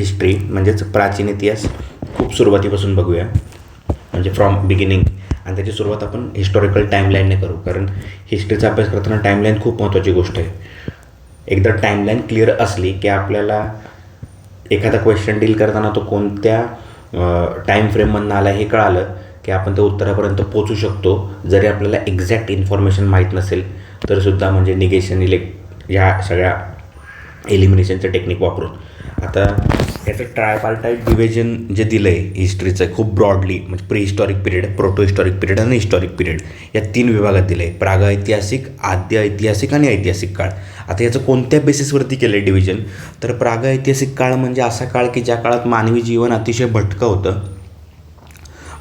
History म्हणजेच प्राचीन इतिहास खूप सुरुवातीपासून बघूया, म्हणजे फ्रॉम बिगिनिंग. आणि त्याची सुरुवात आपण हिस्टॉरिकल टाईमलाईनने करू, कारण हिस्ट्रीचा अभ्यास करताना टाईमलाईन खूप महत्त्वाची गोष्ट आहे. एकदा टाईमलाईन क्लिअर असली की आपल्याला एखादा क्वेश्चन डील करताना तो कोणत्या टाईम फ्रेममधून आला हे कळालं की आपण त्या उत्तरापर्यंत पोचू शकतो, जरी आपल्याला एक्झॅक्ट इन्फॉर्मेशन माहीत नसेल तरीसुद्धा, म्हणजे निगेशन ह्या सगळ्या एलिमिनेशनचं टेक्निक वापरून. आता याचं ट्रायपार्टाईट डिव्हिजन जे दिलं आहे हिस्ट्रीचं खूप ब्रॉडली, म्हणजे pre historic period, proto historic period आणि हिस्टॉरिक पिरियड या 3 विभागात दिलं आहे. प्रागैतिहासिक, आद्य ऐतिहासिक आणि ऐतिहासिक काळ. आता याचं कोणत्या बेसिसवरती केलं आहे डिव्हिजन, तर प्रागैतिहासिक काळ म्हणजे असा काळ की ज्या काळात मानवी जीवन अतिशय भटकं होतं.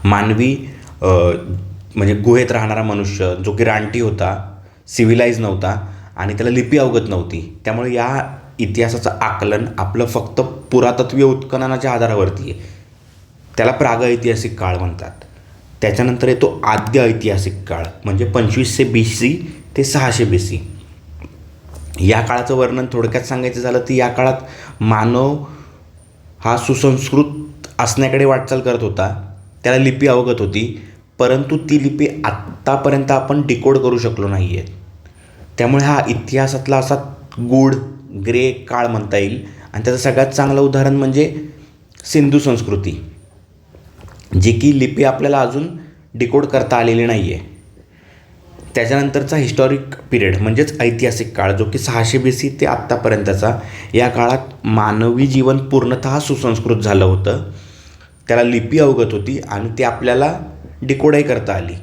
मानवी म्हणजे गुहेत राहणारा मनुष्य जो की रानटी होता, सिव्हिलाइज नव्हता आणि त्याला लिपी अवगत नव्हती. त्यामुळे या इतिहासाचं आकलन आपलं फक्त पुरातत्वीय उत्खननाच्या आधारावरती आहे. त्याला प्रागैतिहासिक काळ म्हणतात. त्याच्यानंतर येतो आद्य ऐतिहासिक काळ, म्हणजे 2500 BC ते 600 BC. या काळाचं वर्णन थोडक्यात सांगायचं झालं तर या काळात मानव हा सुसंस्कृत असण्याकडे वाटचाल करत होता. त्याला लिपी अवगत होती, परंतु ती लिपी आत्तापर्यंत आपण डिकोड करू शकलो नाही आहे. त्यामुळे हा इतिहासातला असा गूढ ग्रे काळ म्हणता येईल. आणि त्याचं सगळ्यात चांगलं उदाहरण म्हणजे सिंधू संस्कृती, जी की लिपी आपल्याला अजून डिकोड करता आलेली नाही आहे. त्याच्यानंतरचा हिस्टॉरिक पिरियड म्हणजेच ऐतिहासिक काळ, जो की 600 BC ते आत्तापर्यंतचा. या काळात मानवी जीवन पूर्णतः सुसंस्कृत झालं होतं, त्याला लिपी अवगत होती आणि ती आपल्याला डिकोडही करता आली.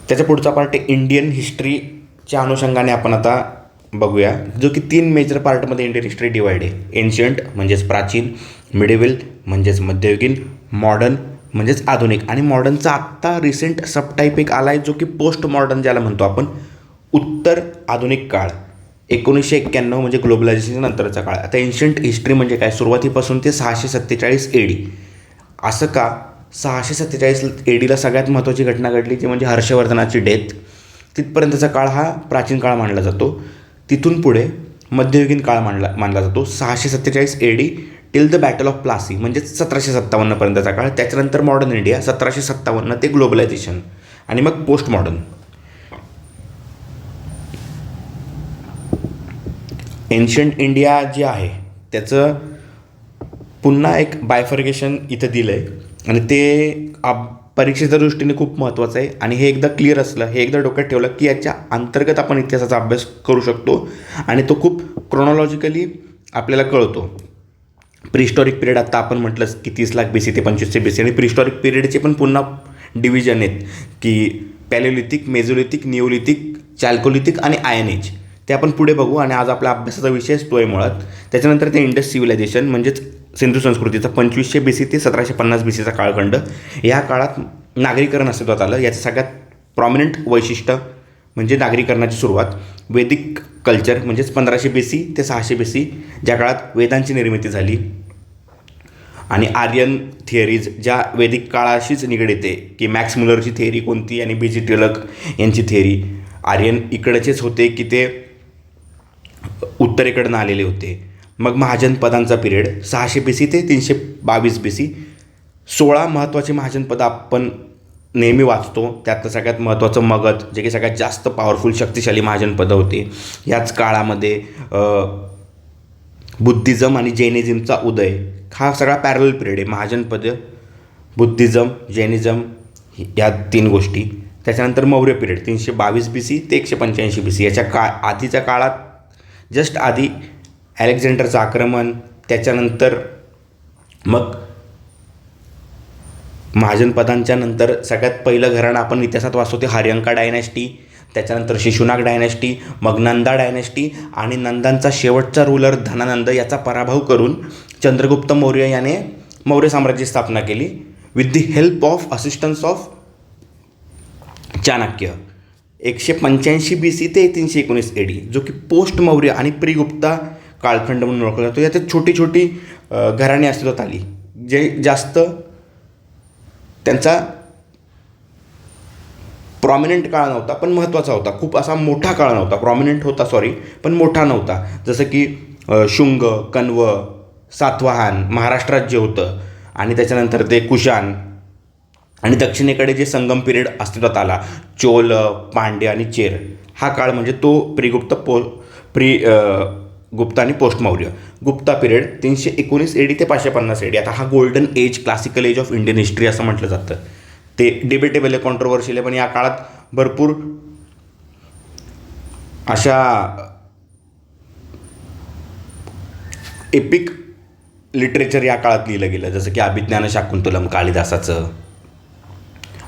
त्याच्या पुढचा पार्ट आहे इंडियन हिस्ट्रीच्या अनुषंगाने आपण आता बघूया, जो की 3 मेजर पार्टमध्ये इंडियन हिस्ट्री डिवाइड आहे. एन्शियंट म्हणजेच प्राचीन, मिडेवल म्हणजेच मध्ययुगीन, मॉडर्न म्हणजेच आधुनिक. आणि मॉडर्नचा आत्ता रिसेंट सबटाईप एक आला आहे, जो की पोस्ट मॉडर्न ज्याला म्हणतो आपण, उत्तर आधुनिक काळ. 1991 म्हणजे ग्लोबलायझेशन नंतरचा काळ. आता एन्शियंट हिस्ट्री म्हणजे काय, सुरुवातीपासून ते 647 AD. असं का, 647 ADला सगळ्यात महत्त्वाची घटना घडली ती म्हणजे हर्षवर्धनाची डेथ. तिथपर्यंतचा काळ हा प्राचीन काळ मानला जातो. तिथून पुढे मध्ययुगीन काळ मानला जातो. 647 AD till the battle of Plassey म्हणजे 1757पर्यंतचा काळ. त्याच्यानंतर मॉडर्न इंडिया 1757 ते ग्लोबलायझेशन आणि मग पोस्ट मॉडर्न. एन्शियंट इंडिया जे आहे त्याचं पुन्हा एक बायफर्गेशन इथं दिलं आहे आणि ते परीक्षेच्या दृष्टीने खूप महत्त्वाचं आहे. आणि हे एकदा क्लिअर असलं, हे एकदा डोक्यात ठेवलं की याच्या अंतर्गत आपण इतिहासाचा अभ्यास करू शकतो आणि तो खूप क्रोनॉलॉजिकली आपल्याला कळतो. प्रिहिस्टॉरिक पिरियड आता आपण म्हटलंच की 30 लाख BC ते 2500 BC. आणि प्रिहिस्टॉरिक पिरियडचे पण पुन्हा डिव्हिजन आहेत की पॅलिओलिथिक, मेझोलिथिक, निओलिथिक, चॅल्कोलिथिक आणि आयन एज. ते आपण पुढे बघू आणि आज आपल्या अभ्यासाचा विषयच तो आहे मुळात. त्याच्यानंतर ते इंडस सिव्हिलायझेशन म्हणजेच सिंधू संस्कृतीचा 2500 BC ते 1750 BCचा काळखंड. या काळात नागरीकरण अस्तित्वात आलं. याचं सगळ्यात प्रॉमिनंट वैशिष्ट्य म्हणजे नागरीकरणाची सुरुवात. वैदिक कल्चर म्हणजेच 1500 BC ते 600 BC, ज्या काळात वेदांची निर्मिती झाली. आणि आर्यन थिअरीज ज्या वैदिक काळाशीच निगडीत आहे की मॅक्स मुलरची थिअरी कोणती आणि BG टिळक यांची थिअरी. आर्यन इकडचेच होते की ते उत्तरेकडनं आलेले होते. मग महाजनपदांचा पिरियड 600 BC ते 322 BC. 16 महत्त्वाची महाजनपदं आपण नेहमी वाचतो. त्यातलं सगळ्यात महत्त्वाचं मगध, जे की सगळ्यात जास्त पॉवरफुल शक्तिशाली महाजनपदं होते. याच काळामध्ये बुद्धिझम आणि जैनिझमचा उदय, हा सगळा पॅरलल पिरियड आहे. महाजनपदं, बुद्धिझम, जैनिझम या 3 गोष्टी. त्याच्यानंतर मौर्य पिरियड 322 BC ते 185 BC. याच्या आधीच्या काळात जस्ट आधी अलेक्झांडरचं आक्रमण, त्याच्यानंतर मग महाजनपदांच्या नंतर सगळ्यात पहिलं घराणं आपण इतिहासात वाचतो ते हर्यंका डायनॅस्टी, त्याच्यानंतर शिशुनाग डायनॅस्टी, मग नंदा डायनॅस्टी. आणि नंदांचा शेवटचा रूलर धनानंद याचा पराभव करून चंद्रगुप्त मौर्य याने मौर्य साम्राज्याची स्थापना केली with the help of assistance of Chanakya. 185 BC ते 319 AD, जो की पोस्ट मौर्य आणि प्रिगुप्ता कालखंड म्हणून ओळखला जातो. यात छोटी छोटी घराणी अस्तित्वात आली, जे जास्त त्यांचा प्रॉमिनंट काळ नव्हता पण महत्त्वाचा होता. खूप असा मोठा काळ नव्हता, प्रॉमिनंट होता सॉरी पण मोठा नव्हता. जसं की शुंग, कण्व, सातवाहन महाराष्ट्रात जे होतं, आणि त्याच्यानंतर ते कुशाण, आणि दक्षिणेकडे जे संगम पिरियड अस्तित्वात आला, चोल, पांड्य आणि चेर, हा काळ म्हणजे तो गुप्त आणि post Maurya. Gupta period 319 AD ते 550 AD. आता हा golden age, classical age of Indian history असं म्हटलं जातं. ते डिबेटेबल आहे, कॉन्ट्रोवर्शियल आहे, पण या काळात भरपूर अशा एपिक लिटरेचर या काळात लिहिलं गेलं, जसं की अभिज्ञान शाकुंतलम कालिदासाचं,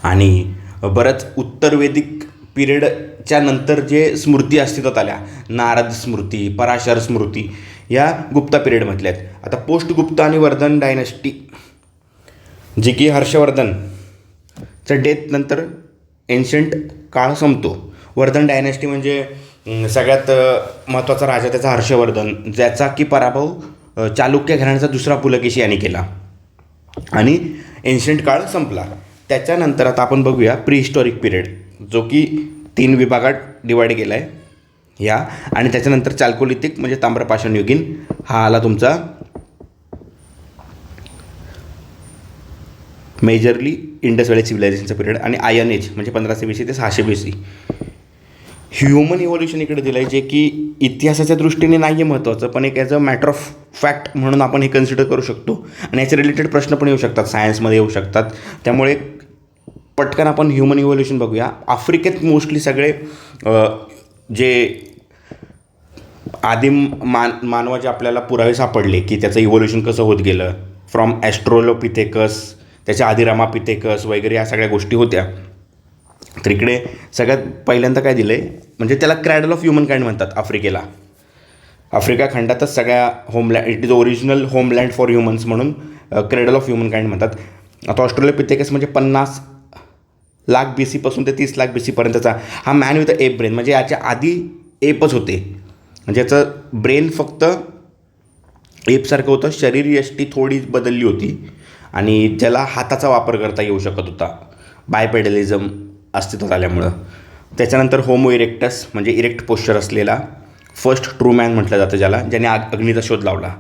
आणि बरंच उत्तरवेदिक पिरियडच्या नंतर जे स्मृती अस्तित्वात आल्या, नारद स्मृती, पराशर स्मृती, या गुप्ता पिरियडमधल्या आहेत. आता पोस्ट गुप्ता आणि वर्धन डायनॅस्टी, जी की हर्षवर्धनच्या डेथ नंतर एन्शंट काळ संपतो. वर्धन डायनॅस्टी म्हणजे सगळ्यात महत्त्वाचा राजा त्याचा हर्षवर्धन, ज्याचा की पराभव चालुक्य घराण्याचा दुसरा पुलकेशी यांनी केला, आणि एन्शंट काळ संपला. त्याच्यानंतर आता आपण बघूया प्रीहिस्टॉरिक पिरियड, जो की 3 विभागात डिवाइड केला आहे या, आणि त्याच्यानंतर चाल्कोलिथिक म्हणजे ताम्रपाषाण युगीन हा आला तुमचा मेजरली इंडस व्हॅली सिव्हिलायझेशनचा पिरियड, आणि आयर्न एज म्हणजे 1500 BC ते 600 BC. ह्युमन इव्होल्युशन इकडे दिलं आहे, जे की इतिहासाच्या दृष्टीने नाही आहे महत्त्वाचं, पण एक as a matter of fact म्हणून आपण हे कन्सिडर करू शकतो, आणि याचे रिलेटेड प्रश्न पण येऊ शकतात, सायन्समध्ये येऊ शकतात. त्यामुळे पटकन आपण ह्युमन इव्होल्युशन बघूया. आफ्रिकेत मोस्टली सगळे जे आदिम मानवाचे आपल्याला पुरावे सापडले की त्याचं इव्होल्युशन कसं होत गेलं, फ्रॉम ॲस्ट्रोलोपिथेकस, त्याच्या आधी रमापिथेकस वगैरे या सगळ्या गोष्टी होत्या. तर इकडे सगळ्यात पहिल्यांदा काय दिलं आहे, म्हणजे त्याला क्रॅडल ऑफ ह्युमन काइंड म्हणतात आफ्रिकेला. आफ्रिका खंडातच सगळ्या homeland, it is original homeland for humans म्हणून क्रॅडल ऑफ ह्युमन काइंड म्हणतात. आता ऑस्ट्रोलोपिथेकस म्हणजे 50 लाख BC पासून ते 30 लाख BC पर्यंतचा हा मॅन विथ एप ब्रेन, म्हणजे याच्या आधी एपच होते, म्हणजे याचं ब्रेन फक्त एपसारखं होतं, शरीर यष्टी थोडी बदलली होती, आणि ज्याला हाताचा वापर करता येऊ शकत होता बायपेडलिझम अस्तित्वात आल्यामुळं. त्याच्यानंतर होमो इरेक्टस म्हणजे इरेक्ट पोश्चर असलेला फर्स्ट ट्रू मॅन म्हटलं जातं ज्याला, ज्याने अग्नीचा शोध लावला.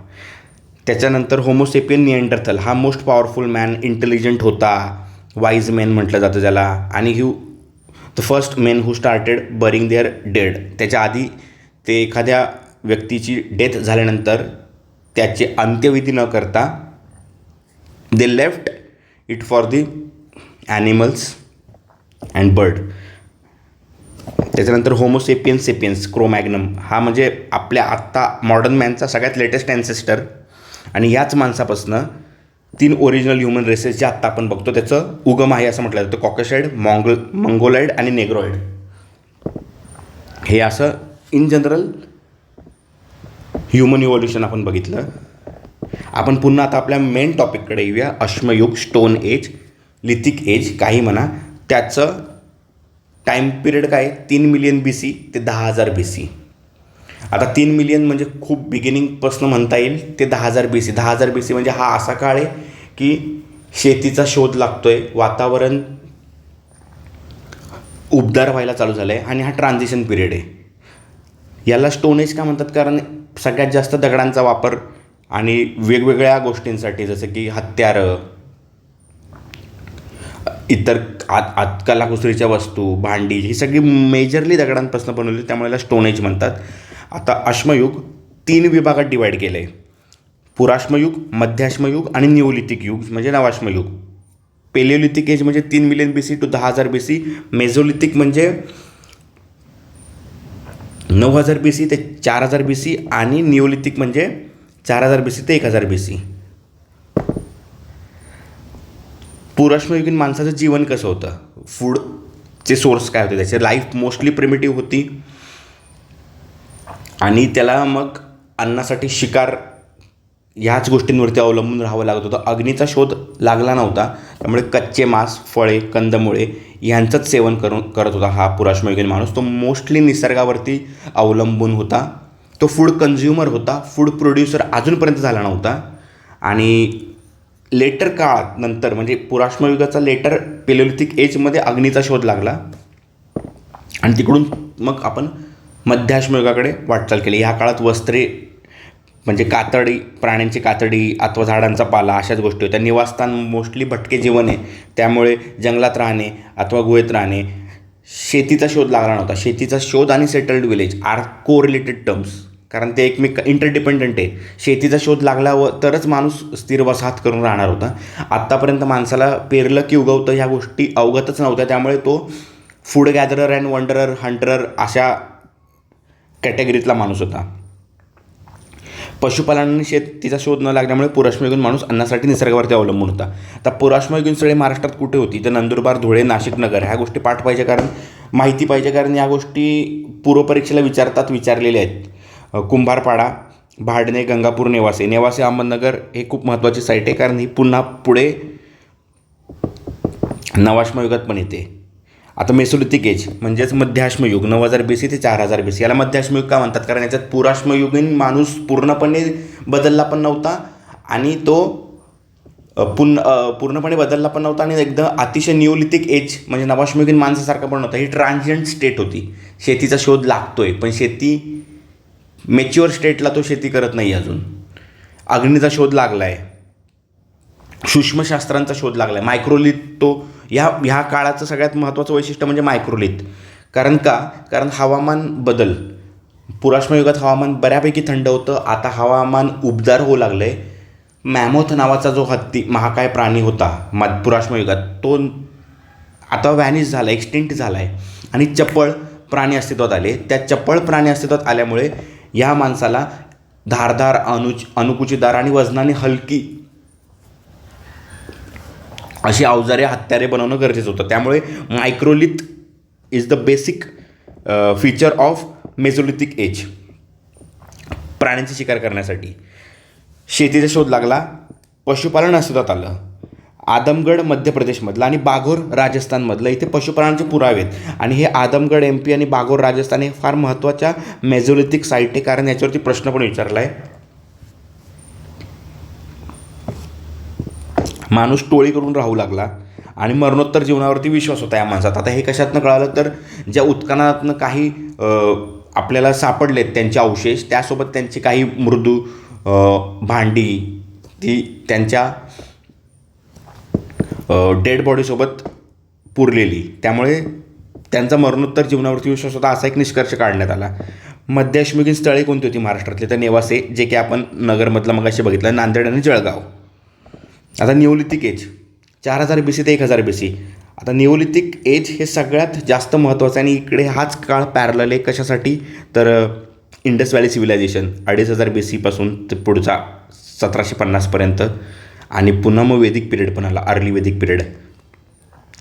त्याच्यानंतर होमोसेपियन निएंडरथल हा मोस्ट पॉवरफुल मॅन, इंटेलिजंट होता, वाईज मेन म्हटलं जातं ज्याला, आणि the first men who started burying their dead. त्याच्या आधी ते एखाद्या व्यक्तीची डेथ झाल्यानंतर त्याचे अंत्यविधी न करता they left it for the animals and bird. त्याच्यानंतर होमोसेपियन सेपियन्स क्रोमॅग्नम हा म्हणजे आपल्या आत्ता मॉडर्न मॅनचा सगळ्यात लेटेस्ट ॲन्सेस्टर, आणि याच माणसापासनं 3 ओरिजिनल ह्युमन रेसेस जे आत्ता आपण बघतो त्याचं उगम आहे असं म्हटलं जातं, कॉकेशॉइड, मंगोलॉइड आणि नेग्रोइड. हे असं इन जनरल ह्युमन इव्होल्युशन आपण बघितलं. आपण पुन्हा आता आपल्या मेन टॉपिककडे येऊया, अश्मयुग, स्टोन एज, लिथिक एज काही म्हणा. त्याचं टाईम पिरियड काय, 3 मिलियन BC ते 10,000 BC. आता 3 मिलियन म्हणजे खूप बिगिनिंगपासून म्हणता येईल ते 10,000 BC. 10,000 BC म्हणजे हा असा काळ आहे की शेतीचा शोध लागतो आहे, वातावरण उबदार व्हायला चालू झालं आहे, आणि हा ट्रान्झिशन पिरियड आहे. याला स्टोन एज का म्हणतात, कारण सगळ्यात जास्त दगडांचा वापर आणि वेगवेगळ्या गोष्टींसाठी जसं की हत्यारं, इतर कलाकुसरीच्या वस्तू, भांडी, ही सगळी मेजरली दगडांपासून बनवली, त्यामुळे याला स्टोन एज म्हणतात. आता अश्मयुग 3 विभागात डिवाईड केलं आहे, पुराश्मयुग, मध्याश्मयुग आणि निओलिथिक युग म्हणजे नवाश्मयुग. पेलिओलिथिक एज म्हणजे 3 मिलियन BC टू 10,000 BC. मेझोलिथिक म्हणजे 9,000 BC ते 4,000 BC, आणि निओलिथिक म्हणजे 4,000 BC ते 1,000 BC. पुराश्मयुगीन माणसाचं जीवन कसं होतं, फूडचे सोर्स काय होते, त्याची लाईफ मोस्टली प्रिमिटिव्ह होती, आणि त्याला मग अन्नासाठी शिकार ह्याच गोष्टींवरती अवलंबून राहावं लागत होतं. अग्नीचा शोध लागला नव्हता, त्यामुळे कच्चे मांस, फळे, कंदमुळे ह्यांचंच सेवन करत होता हा पुराश्मयुगीन माणूस. तो मोस्टली निसर्गावरती अवलंबून होता, तो फूड कन्झ्युमर होता, फूड प्रोड्युसर अजूनपर्यंत झाला नव्हता. आणि लेटर काळात नंतर म्हणजे पुराश्मयुगाचा लेटर पेलिओलिथिक एजमध्ये अग्नीचा शोध लागला, आणि तिकडून मग आपण मध्याश्मयुगाकडे वाटचाल केली. ह्या काळात वस्त्रे म्हणजे कातडी, प्राण्यांची कातडी अथवा झाडांचा पाला अशाच गोष्टी होत्या. निवासस्थान मोस्टली भटके जीवन आहे, त्यामुळे जंगलात राहणे अथवा गुहेत राहणे. शेतीचा शोध लागला नव्हता. शेतीचा शोध आणि settled village are correlated terms, कारण ते एकमेक इंटरडिपेंडंट आहे. शेतीचा शोध लागला तरच माणूस स्थिर वसाहत करून राहणार होता. आत्तापर्यंत माणसाला पेरलं की उगवतं ह्या गोष्टी अवगतच नव्हत्या, त्यामुळे तो फूड गॅदरर अँड वंडरर, हंटरर अशा कॅटेगरीतला माणूस होता. पशुपालन आणि शेतीचा शोध न लागल्यामुळे पुराश्मयुगीन माणूस अन्नासाठी निसर्गावरती अवलंबून होता. आता पुराश्मयुगीन स्थळे महाराष्ट्रात कुठे होती? तर नंदुरबार, धुळे, नाशिक, नगर ह्या गोष्टी पाठ पाहिजे, कारण माहिती पाहिजे, कारण या गोष्टी पूर्वपरीक्षेला विचारलेल्या आहेत. कुंभारपाडा, भाडणे, गंगापूर, नेवासे. नेवासे अहमदनगर हे खूप महत्त्वाची साईट आहे, कारण ही पुन्हा पुढे नवाश्मयुगात पण येते. आता मेसोलिथिक एज म्हणजेच मध्याश्मयुग 9000 BC ते 4000 BC, याला मध्याश्मयुग का म्हणतात? कारण याच्यात पुराश्मयुगीन माणूस पूर्णपणे बदलला पण नव्हता आणि तो पूर्णपणे बदलला पण नव्हता आणि एकदम अतिशय निओलिथिक एज म्हणजे नवाश्मयुगीन माणसासारखा पण नव्हता. ही ट्रान्झिएंट स्टेट होती. शेतीचा शोध लागतोय पण शेती मॅच्युअर स्टेटला तो शेती करत नाही अजून. अग्नीचा शोध लागला आहे, सूक्ष्मशास्त्रांचा शोध लागला आहे, मायक्रोलिथ. तो ह्या काळाचं सगळ्यात महत्त्वाचं वैशिष्ट्य म्हणजे मायक्रोलिथ. कारण हवामान बदल. पुराश्मयुगात हवामान बऱ्यापैकी थंड होतं, आता हवामान उबदार होऊ लागलं आहे. मॅमोथ नावाचा जो हत्ती महाकाय प्राणी होता पुराश्मयुगात, तो आता व्हॅनिश झाला, एक्सटिंक्ट झाला आहे आणि चपळ प्राणी अस्तित्वात आले. त्या चपळ प्राणी अस्तित्वात आल्यामुळे ह्या माणसाला धारदार, अणुकुचीदार आणि वजनाने हलकी अशी अवजारे, हत्यारे बनवणं गरजेचं होतं. त्यामुळे microlith is the basic feature of Mesolithic age. प्राण्यांची शिकार करण्यासाठी शेतीचा शोध लागला, पशुपालन अस्तित्वात आलं. आदमगड मध्य प्रदेशमधलं आणि बाघोर राजस्थानमधलं इथे पशुपालनाचे पुरावे आहेत. आणि हे आदमगड MP आणि बाघोर राजस्थान हे फार महत्त्वाच्या मेसोलिथिक साईट आहे, कारण याच्यावरती प्रश्न पण विचारला आहे. माणूस टोळी करून राहू लागला आणि मरणोत्तर जीवनावरती विश्वास होता या माणसात. आता हे कशातनं कळालं? तर ज्या उत्खननातनं काही आपल्याला सापडलेत त्यांचे अवशेष, त्यासोबत त्यांची काही मृदू भांडी ती त्यांच्या डेड बॉडीसोबत पुरलेली, त्यामुळे त्यांचा मरणोत्तर जीवनावरती विश्वास होता असा एक निष्कर्ष काढण्यात आला. मध्याश्मयुगीन स्थळे कोणती होती महाराष्ट्रातली? तर नेवासे, जे की आपण नगरमधलं मगाशी बघितलं, नांदेड आणि जळगाव. आता निओलिथिक एज 4000 BC ते 1000 BC. आता निओलिथिक एज हे सगळ्यात जास्त महत्त्वाचं आहे आणि इकडे हाच काळ पॅरलल आहे. कशासाठी? तर इंडस व्हॅली सिव्हिलायझेशन 2500 BC पासून ते पुढचा 1750पर्यंत आणि पुन्हा मग वेदिक पिरियड पण आला, अर्ली वेदिक पिरियड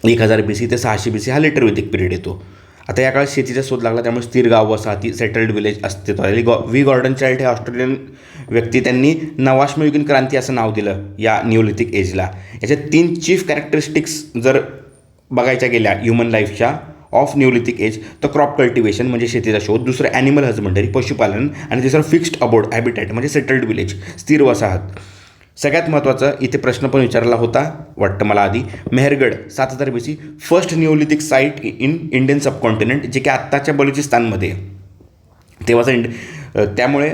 1000 BC ते 600 BC हा लेटर वेदिक पिरियड येतो. आता या काळात शेतीचा शोध लागला, त्यामुळे स्थिर गाव, वसाहती, सेटल्ड विलेज अस्तित्वात आले. व्ही गॉर्डन चाइल्ड हे ऑस्ट्रेलियन व्यक्ती, त्यांनी नवाश्मयुगीन क्रांती असं नाव दिलं या निओलिथिक एजला. याच्या 3 चीफ कॅरेक्टरिस्टिक्स जर बघायच्या गेल्या ह्युमन लाईफच्या ऑफ निओलिथिक एज, तर क्रॉप कल्टिवेशन म्हणजे शेतीचा शोध, दुसरं ॲनिमल हजबंडरी पशुपालन आणि तिसरं फिक्स्ड अबोर्ड हॅबिटॅट म्हणजे सेटल्ड विलेज स्थिर वसाहत. सगळ्यात महत्त्वाचं इथे प्रश्न पण विचारला होता वाटतं मला आधी, Mehrgarh 7000 BC first Neolithic site in Indian subcontinent, जे की आत्ताच्या बलुचिस्तानमध्ये तेव्हाचं त्यामुळे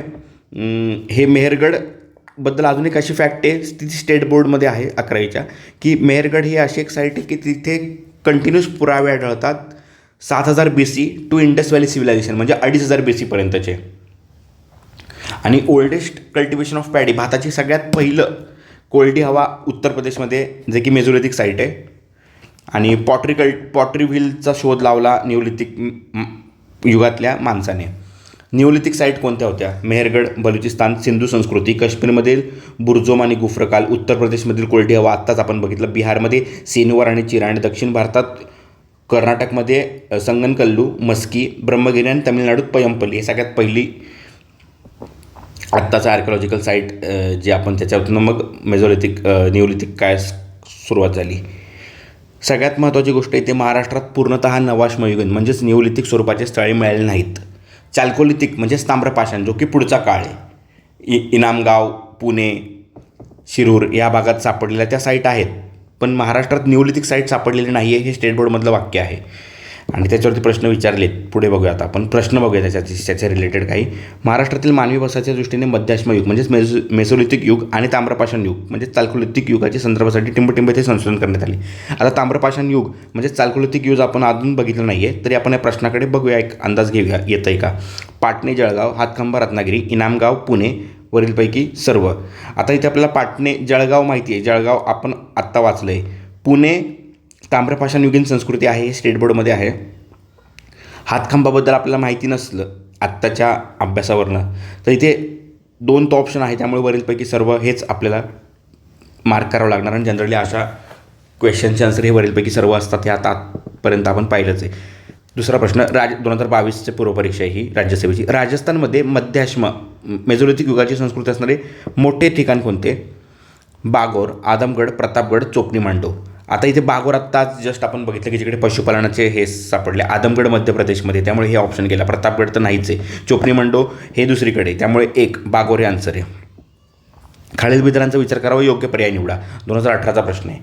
हे मेहरगडबद्दल अजून एक अशी फॅक्ट आहे, ती स्टेट बोर्डमध्ये आहे 11वीच्या, की मेहरगड ही अशी एक साईट आहे की तिथे कंटिन्यूस पुरावे आढळतात 7000 BC to Indus Valley Civilization म्हणजे 2500 BC आणि ओल्डेस्ट कल्टिवेशन ऑफ पॅडी, भाताची सगळ्यात पहिलं कोरडी हवा उत्तर प्रदेशमध्ये, जे की मेसोलिथिक साईट आहे. आणि पॉटरी व्हीलचा शोध लावला निओलिथिक युगातल्या माणसाने. निओलिथिक साईट कोणत्या होत्या? मेहरगड, बलुचिस्तान, सिंधू संस्कृती, काश्मीरमधील बुर्जोम आणि गुफ्रकाल, उत्तर प्रदेशमधील कोरडी हवा आत्ताच आपण बघितलं, बिहारमध्ये सेनुवर आणि चिराण, दक्षिण भारतात कर्नाटकमध्ये संगनकल्लू, मस्की, ब्रह्मगिरी आणि तामिळनाडूत पयंपल्ली. हे सगळ्यात पहिली आत्ताचा आर्किओलॉजिकल साईट जे आपण त्याच्यातून मग मेसोलिथिक निओलिथिक काय सुरुवात झाली. सगळ्यात महत्त्वाची गोष्ट इथे महाराष्ट्रात पूर्णतः नवाश्मयुगीन म्हणजेच निओलिथिक स्वरूपाचे स्थळे मिळाले नाहीत. चाल्कोलिथिक म्हणजेच ताम्रपाषाण, जो की पुढचा काळ आहे. इनामगाव, पुणे, शिरूर या भागात सापडलेल्या त्या साईट आहेत, पण महाराष्ट्रात निओलिथिक साईट सापडलेली नाही आहे, हे स्टेट बोर्डमधलं वाक्य आहे. आणि त्याच्यावरती प्रश्न विचारलेत. पुढे बघूया आता आपण प्रश्न बघूया त्याच्या रिलेटेड काही. महाराष्ट्रातील मानवी वसाहतीच्या दृष्टीने मध्याश्म युग म्हणजेच मेसोलिथिक युग आणि ताम्रपाषाण युग म्हणजे चाल्कोलिथिक युगाच्या संदर्भासाठी टिंबटिंब येथे संशोधन करण्यात आले. आता ताम्रपाषाण युग म्हणजे चाल्कोलिथिक युग आपण अजून बघितलं नाही आहे, तरी आपण या प्रश्नाकडे बघूया, एक अंदाज घेऊया येतं आहे का. पाटणे जळगाव, हातखंबा रत्नागिरी, इनामगाव पुणे, वरीलपैकी सर्व. आता इथे आपल्याला पाटणे जळगाव माहिती आहे, जळगाव आपण आत्ता वाचलं आहे. पुणे ताम्रपाषाण युगीन संस्कृती आहे, स्टेट बोर्डमध्ये आहे. हातखंबाबद्दल आपल्याला माहिती नसलं आत्ताच्या अभ्यासावरनं तर इथे 2 तो ऑप्शन आहे, त्यामुळे वरीलपैकी सर्व हेच आपल्याला मार्क करावं लागणार. आणि जनरली अशा क्वेश्चनचे आन्सर हे वरीलपैकी सर्व असतात, हे आतापर्यंत आपण पाहिलंच आहे. दुसरा प्रश्न 2022चे पूर्वपरीक्षा आहे ही राज्यसेवेची. राजस्थानमध्ये मध्याश्म मेझोलिथिक युगाची संस्कृती असणारे मोठे ठिकाण कोणते? बागोर, आदमगड, प्रतापगड, चोपनी मांडो. आता इथे बागोर आत्ताच जस्ट आपण बघितलं की जिकडे पशुपालनाचे हे सापडले. आदमगड मध्य प्रदेशमध्ये, त्यामुळे हे ऑप्शन गेला. प्रतापगड तर नाहीच आहे. चोपनी मांडो हे दुसरीकडे, त्यामुळे एक बागोर हे आन्सर आहे. खालील विधानांचा विचार करावा, योग्य पर्याय निवडा. 2018चा प्रश्न आहे.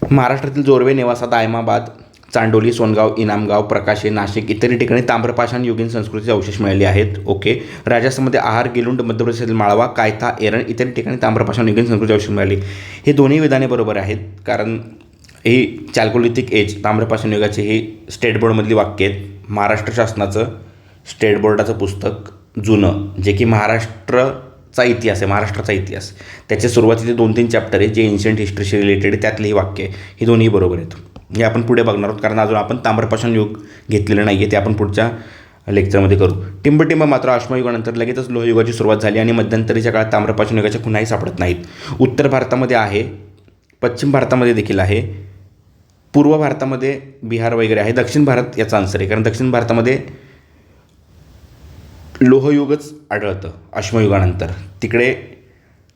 महाराष्ट्रातील जोरवे, नेवासा, दायमाबाद, चांडोली, सोनगाव, इनामगाव, प्रकाशे, नाशिक इत्यादी ठिकाणी ताम्रपाषाण युगीन संस्कृतीचे अवशेष मिळाले आहेत. ओके. राजस्थानमध्ये आहार, गेलुंड, मध्य प्रदेशातील माळवा, कायथा, एरण इत्यादी ठिकाणी ताम्रपाषाण युगीन संस्कृतीचे अवशेष मिळाले. हे दोन्ही विधाने बरोबर आहेत, कारण ही चाल्कोलिथिक एज ताम्रपाषाण युगाचे ही स्टेट बोर्डमधली वाक्य आहेत. महाराष्ट्र शासनाचं स्टेट बोर्डाचं पुस्तक जुनं, जे की महाराष्ट्राचा इतिहास, त्याच्या सुरुवातीचे 2-3 चॅप्टर आहे जे एन्शियंट हिस्ट्रीशी रिलेटेड आहे, त्यातली ही वाक्य आहे. ही दोन्ही बरोबर आहेत. हे आपण पुढे बघणार आहोत, कारण अजून आपण ताम्रपाषाण युग घेतलेलं नाही आहे, ते आपण पुढच्या लेक्चरमध्ये करू. टिंबटिंब मात्र अश्मयुगानंतर लगेचच लोहयुगाची सुरुवात झाली आणि मध्यंतरीच्या काळात ताम्रपाषाण युगाच्या खुणाही सापडत नाहीत. उत्तर भारतामध्ये आहे, पश्चिम भारतामध्ये देखील आहे, पूर्व भारतामध्ये बिहार वगैरे आहे. दक्षिण भारत याचा आन्सर आहे, कारण दक्षिण भारतामध्ये लोहयुगच आढळतं अश्मयुगानंतर. तिकडे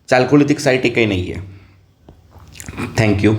चाल्कोलिथिक साईट एकही नाही आहे. थँक्यू.